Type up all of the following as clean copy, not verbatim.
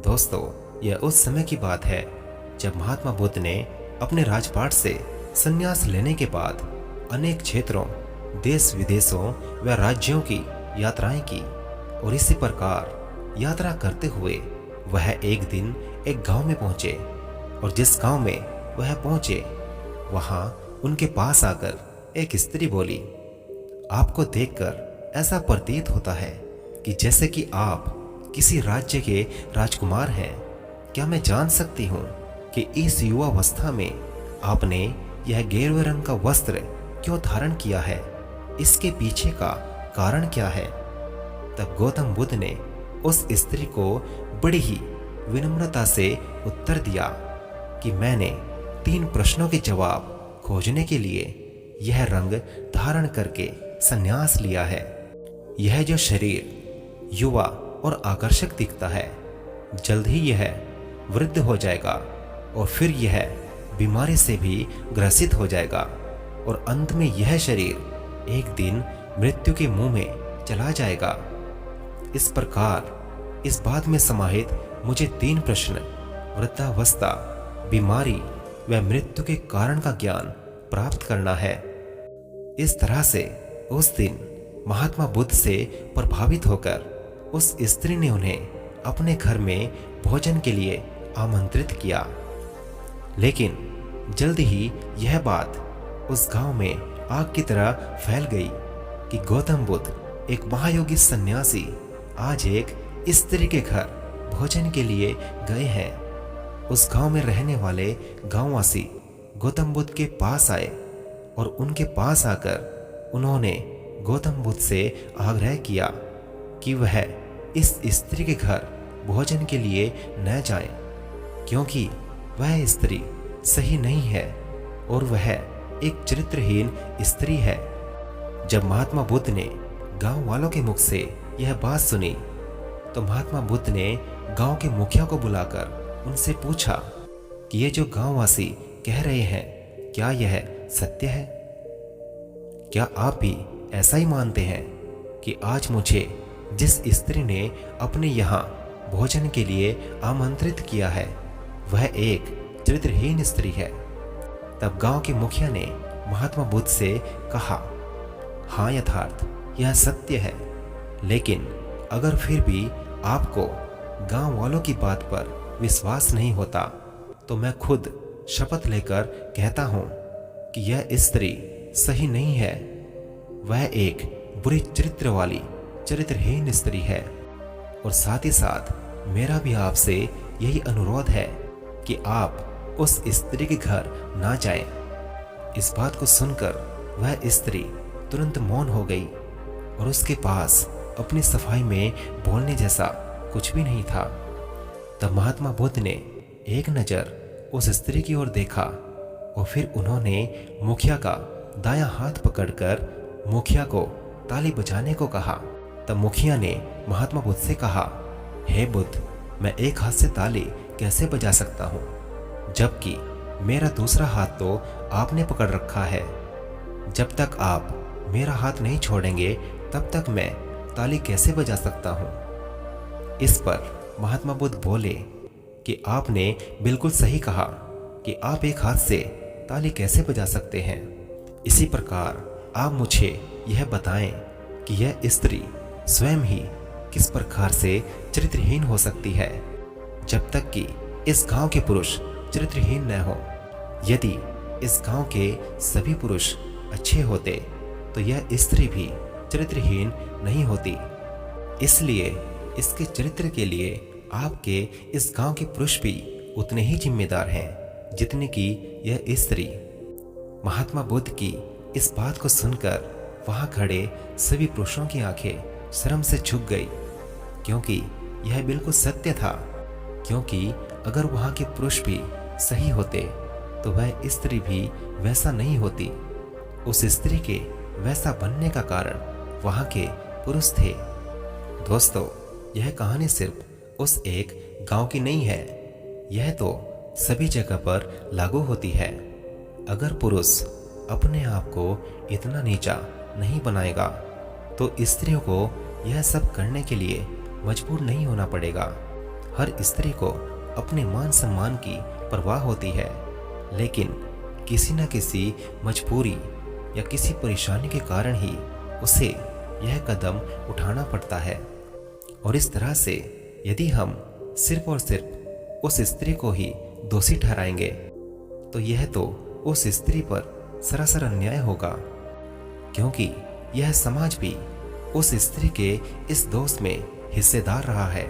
दोस्तों, यह उस समय की बात है जब महात्मा बुद्ध ने अपने राजपाट से संन्यास लेने के बाद अनेक क्षेत्रों, देश विदेशों व राज्यों की यात्राएं की और इसी प्रकार यात्रा करते हुए वह एक दिन एक गांव में पहुंचे। और जिस गांव में वह पहुंचे वहां उनके पास आकर एक स्त्री बोली, आपको देखकर ऐसा प्रतीत होता है कि जैसे कि आप किसी राज्य के राजकुमार हैं। क्या मैं जान सकती हूँ कि इस युवावस्था में आपने यह गेरुए रंग का वस्त्र क्यों धारण किया है? इसके पीछे का कारण क्या है? तब गौतम बुद्ध ने उस स्त्री को बड़ी ही विनम्रता से उत्तर दिया कि मैंने 3 प्रश्नों के जवाब खोजने के लिए यह रंग धारण करके संन्यास लिया है। यह जो शरीर युवा और आकर्षक दिखता है, जल्द ही यह वृद्ध हो जाएगा और फिर यह बीमारी से भी ग्रसित हो जाएगा और अंत में यह शरीर एक दिन मृत्यु के मुंह में चला जाएगा। इस प्रकार इस बात में समाहित मुझे 3 प्रश्न, वृद्धावस्था, बीमारी व मृत्यु के कारण का ज्ञान प्राप्त करना है। इस तरह से उस दिन महात्मा बुद्ध से प्रभावित होकर उस स्त्री ने उन्हें अपने घर में भोजन के लिए आमंत्रित किया। लेकिन जल्द ही यह बात उस गांव में आग की तरह फैल गई कि गौतम बुद्ध एक महायोगी सन्यासी आज एक स्त्री के घर भोजन के लिए गए हैं। उस गांव में रहने वाले गांववासी गौतम बुद्ध के पास आए और उनके पास आकर उन्होंने गौतम बुद्ध से आग्रह किया कि वह इस स्त्री के घर भोजन के लिए न जाएं, क्योंकि वह स्त्री सही नहीं है और वह एक चरित्रहीन स्त्री है। जब महात्मा बुद्ध ने गांव वालों के मुख से यह बात सुनी तो महात्मा बुद्ध ने गांव के मुखिया को बुलाकर उनसे पूछा कि ये जो गांववासी कह रहे हैं, क्या यह सत्य है? क्या आप भी ऐसा ही मानते हैं कि आज मुझे जिस स्त्री ने अपने यहाँ भोजन के लिए आमंत्रित किया है वह एक चरित्रहीन स्त्री है? तब गांव के मुखिया ने महात्मा बुद्ध से कहा, हाँ, यथार्थ यह सत्य है, लेकिन अगर फिर भी आपको गांव वालों की बात पर विश्वास नहीं होता तो मैं खुद शपथ लेकर कहता हूं कि यह स्त्री सही नहीं है। वह एक बुरी चरित्र वाली चरित्रहीन स्त्री है और साथ ही साथ मेरा भी आपसे यही अनुरोध है कि आप उस स्त्री के घर ना जाएं। इस बात को सुनकर वह स्त्री तुरंत मौन हो गई और उसके पास अपनी सफाई में बोलने जैसा कुछ भी नहीं था। तब महात्मा बुद्ध ने एक नज़र उस स्त्री की ओर देखा और फिर उन्होंने मुखिया का दायां हाथ पकड़कर मुखिया को ताली बजाने को कहा। तब मुखिया ने महात्मा बुद्ध से कहा, हे बुद्ध, मैं एक हाथ से ताली कैसे बजा सकता हूँ, जबकि मेरा दूसरा हाथ तो आपने पकड़ रखा है। जब तक आप मेरा हाथ नहीं छोड़ेंगे तब तक मैं ताली कैसे बजा सकता हूँ? इस पर महात्मा बुद्ध बोले कि आपने बिल्कुल सही कहा कि आप एक हाथ से ताली कैसे बजा सकते हैं। इसी प्रकार आप मुझे यह बताएं कि यह स्त्री स्वयं ही किस प्रकार से चरित्रहीन हो सकती है, जब तक कि इस गांव के पुरुष चरित्रहीन न हो। यदि इस गांव के सभी पुरुष अच्छे होते तो यह स्त्री भी चरित्रहीन नहीं होती। इसलिए इसके चरित्र के लिए आपके इस गांव के पुरुष भी उतने ही जिम्मेदार हैं जितने कि यह स्त्री। महात्मा बुद्ध की इस बात को सुनकर वहां खड़े सभी पुरुषों की आंखें शर्म से झुक गई, क्योंकि यह बिल्कुल सत्य था। क्योंकि अगर वहां के पुरुष भी सही होते तो वह स्त्री भी वैसा नहीं होती। उस स्त्री के वैसा बनने का कारण वहां के पुरुष थे। दोस्तों, यह कहानी सिर्फ उस एक गांव की नहीं है, यह तो सभी जगह पर लागू होती है। अगर पुरुष अपने आप को इतना नीचा नहीं बनाएगा तो स्त्रियों को यह सब करने के लिए मजबूर नहीं होना पड़ेगा। हर स्त्री को अपने मान सम्मान की परवाह होती है, लेकिन किसी न किसी मजबूरी या किसी परेशानी के कारण ही उसे यह कदम उठाना पड़ता है। और इस तरह से यदि हम सिर्फ और सिर्फ उस स्त्री को ही दोषी ठहराएंगे तो यह तो उस स्त्री पर सरासर अन्याय होगा, क्योंकि यह समाज भी उस स्त्री के इस दोष में हिस्सेदार रहा है।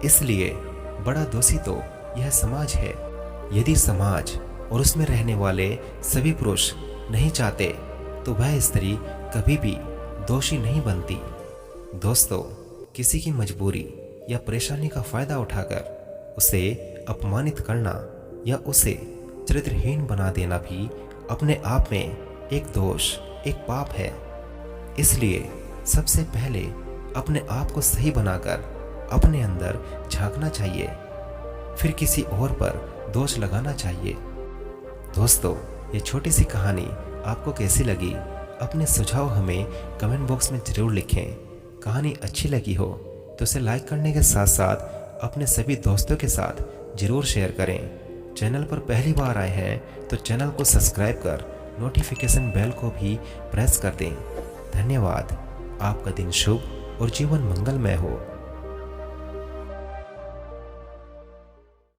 इसलिए बड़ा दोषी तो यह समाज है। यदि समाज और उसमें रहने वाले सभी पुरुष नहीं चाहते तो वह स्त्री कभी भी दोषी नहीं बनती। दोस्तों, किसी की मजबूरी या परेशानी का फायदा उठाकर उसे अपमानित करना या उसे चरित्रहीन बना देना भी अपने आप में एक दोष, एक पाप है। इसलिए सबसे पहले अपने आप को सही बनाकर अपने अंदर झांकना चाहिए, फिर किसी और पर दोष लगाना चाहिए। दोस्तों, ये छोटी सी कहानी आपको कैसी लगी? अपने सुझाव हमें कमेंट बॉक्स में ज़रूर लिखें। कहानी अच्छी लगी हो तो इसे लाइक करने के साथ साथ अपने सभी दोस्तों के साथ ज़रूर शेयर करें। चैनल पर पहली बार आए हैं तो चैनल को सब्सक्राइब कर नोटिफिकेशन बेल को भी प्रेस कर दें। धन्यवाद। आपका दिन शुभ और जीवन मंगलमय हो।